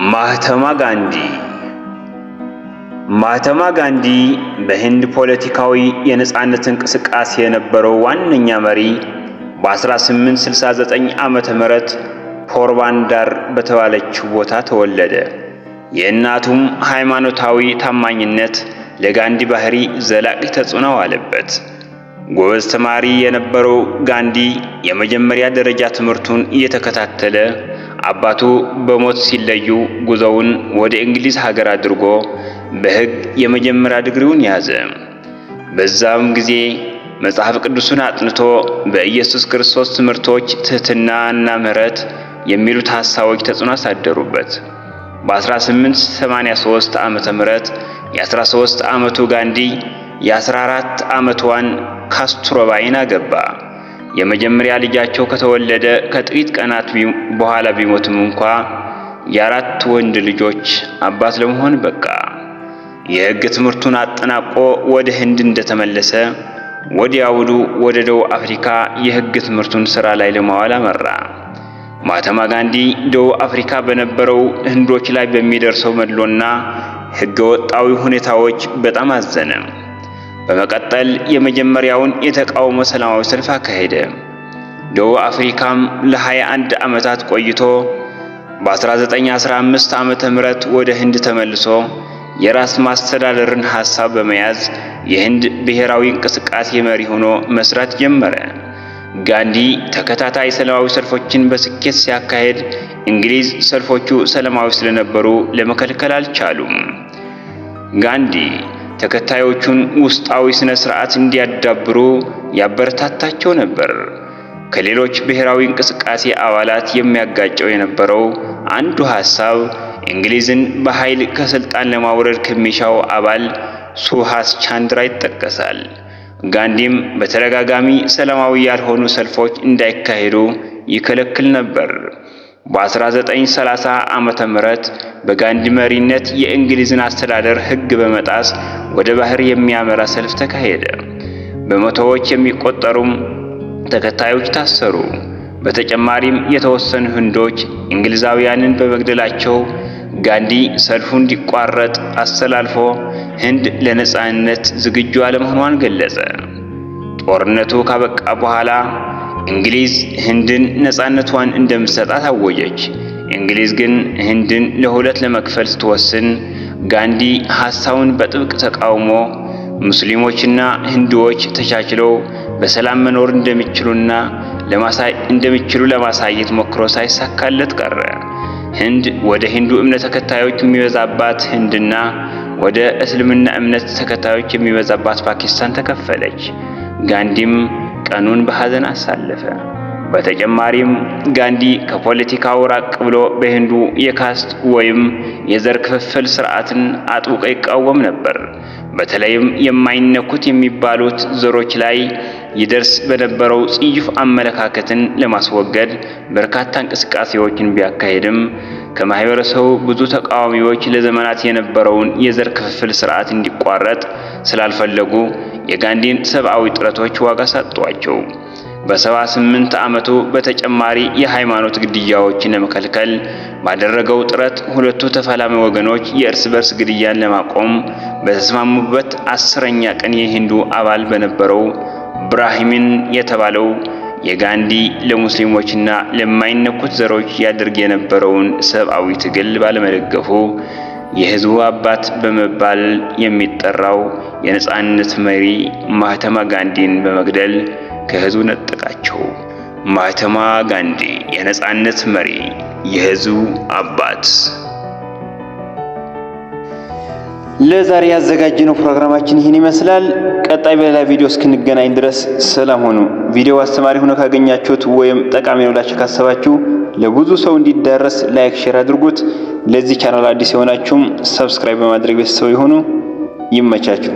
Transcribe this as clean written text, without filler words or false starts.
ማህተማ ጋንዲ ማህተማ ጋንዲ በህንድ ፖለቲካዊ የነጻነት እንቅስቃሴ የነበረው ዋነኛ መሪ በ1869 ዓመተ ምህረት ፖርባንዳር በተባለችው ቦታ ተወለደ። የእናቱም ሃይማኖታዊ ታማኝነት ለጋንዲ ባህሪ ዘላቂ ተጽዕኖ አለበት። ጎበዝ ተማሪ የነበረው ጋንዲ የመጀመሪያ ደረጃ ትምህርቱን እየተከታተለ አባቱ በሞት ሲለዩ ጉዞውን ወደ እንግሊዝ ሀገር አድርጎ በሕግ የመጀመሪያ ዲግሪውን ያዘ። በዛም ጊዜ መጽሐፍ ቅዱስን አጥንቶ በኢየሱስ ክርስቶስ ትምህርቶች ትህትናና ምሕረት የሚሉት ሐሳቦች ተጽዕኖ አሳደሩበት። በ1883 ዓመተ ምህረት የ13 ዓመቱ ጋንዲ የ14 ዓመቷን ካስትሮባይን አገባ። የመጀመሪያ ልጃቸው ከተወለደ ከጥቂት ቀናት በኋላ ቢሞትም እንኳ የአራት ወንድ ልጆች አባት ለመሆን በቃ። የሕግ ትምህርቱን አጠናቆ ወደ ህንድ እንደተመለሰ ወዲያውኑ ወደ ደቡብ አፍሪካ የሕግ ትምህርቱን ሥራ ላይ ለማዋል አመራ። ማህተማ ጋንዲ ደቡብ አፍሪካ በነበረው ህንዶች ላይ በሚደርሰው መድሎና ሕገ ወጣዊ ሁኔታዎች በጣም አዘነ። በመቀጠል የመጀመሪያውን የተቃውሞ ሰላማዊ ሰልፍ አካሄደ። ደቡብ አፍሪካም ለ21 ዓመታት ቆይቶ በ1915 ዓመተ ምህረት ወደ ህንድ ተመልሶ የራስ ማስተዳደርን ሐሳብ በመያዝ የህንድ ብሔራዊ እንቅስቃሴ መሪ ሆኖ መስራት ጀመረ። ጋንዲ ተከታታይ ሰላማዊ ሰልፎችን በስኬት ሲያካሄድ እንግሊዝ ሰልፎቹ ሰላማዊ ስለነበሩ ለመከልከል አልቻሉም። ጋንዲ ተከታዮቹን ውስጣዊ ስነ ስርዓት እንዲያዳብሩ ያበረታታቸው ነበር። ከሌሎች ብሔራዊ እንቅስቃሴ አባላት የሚያጋጨው የነበረው አንዱ ሐሳብ እንግሊዝን በኃይል ከስልጣን ለማውረድ ከሚሻው አባል ሱሃስ ቻንድራ ይጠቀሳል። ጋንዲም በተደጋጋሚ ሰላማዊ ያልሆኑ ሰልፎች እንዳይካሄዱ ይከለክል ነበር። በ1930 ዓመተ ምህረት በጋንዲ መሪነት የእንግሊዝን አስተዳደር ሕግ በመጣስ ወደ ባህር የሚያመራ ሰልፍ ተካሄደ። በመቶዎች የሚቆጠሩም ተከታዮች ታሰሩ። በተጨማሪም የተወሰኑ ህንዶች እንግሊዛውያንን በመግደላቸው ጋንዲ ሰልፉ እንዲቋረጥ አስተላልፎ ህንድ ለነጻነት ዝግጁ አለመሆኗን ገለጸ። ጦርነቱ ካበቃ በኋላ እንግሊዝ ህንድን ነጻነቷን እንደምትሰጣት አወጀች። እንግሊዝ ግን ህንድን ለሁለት ለመክፈል ስትወስን ጋንዲ ሐሳቡን በጥብቅ ተቃውሞ ሙስሊሞችና ህንዶች ተቻችለው በሰላም መኖር እንደሚችሉ ለማሳየት ሞክሮ ሳይሳካለት ቀረ። ህንድ ወደ ሂንዱ እምነት ተከታዮች የሚበዛባት ህንድና ወደ እስልምና እምነት ተከታዮች የሚበዛባት ፓኪስታን ተከፈለች። ጋንዲም ቀኑን በሐዘን አሳለፈ። በተጨማሪም ጋንዲ ከፖለቲካው ራቅ ብሎ በሂንዱ የካስት ወይም የዘር ክፍፍል ስርዓትን አጥብቆ ይቃወም ነበር። በተለይም የማይነኩት የሚባሉት ዘሮች ላይ ይደርስ በነበረው ጽዩፍ አመለካከትን ለማስወገድ በርካታ እንቅስቃሴዎችን ቢያካሄድም ከማህበረሰቡ ብዙ ተቃዋሚዎች ለዘመናት የነበረውን የዘር ክፍፍል ስርዓት እንዲቋረጥ ስላልፈለጉ የጋንዲን ሰብአዊ ጥረቶች ዋጋ ሰጧቸው። በ78 ዓመቱ በተጨማሪ የሃይማኖት ግድያዎችን ለመከልከል ባደረገው ጥረት ሁለቱ ተፋላሚ ወገኖች የእርስ በርስ ግድያን ለማቆም በተስማሙበት 10ኛ ቀን የሂንዱ አባል በነበረው ብራሂሚን የተባለው የጋንዲ ለሙስሊሞችና ለማይነኩት ዘሮች ያደርግ የነበረውን ሰብአዊ ትግል ባለመደገፉ የህዝቡ አባት በመባል የሚጠራው የነጻነት መሪ ማህተማ ጋንዲን በመግደል ከህዝቡ ነጠቃቸው። ማህተማ ጋንዲ የነጻነት መሪ፣ የህዝቡ አባት። ለዛሬ ያዘጋጀነው ፕሮግራማችን ይህን ይመስላል። ቀጣይ በሌላ ቪዲዮ እስክንገናኝ ድረስ ሰላም ሁኑ። ቪዲዮ አስተማሪ ሆኖ ካገኛችሁት ወይም ጠቃሚ ነው ብላችሁ ካሰባችሁ ለብዙ ሰው እንዲዳረስ ላይክ፣ ሼር አድርጉት። ለዚህ ቻናል አዲስ የሆናችሁም ሰብስክራይብ በማድረግ ቤተሰብ ይሁኑ። ይመቻችሁ።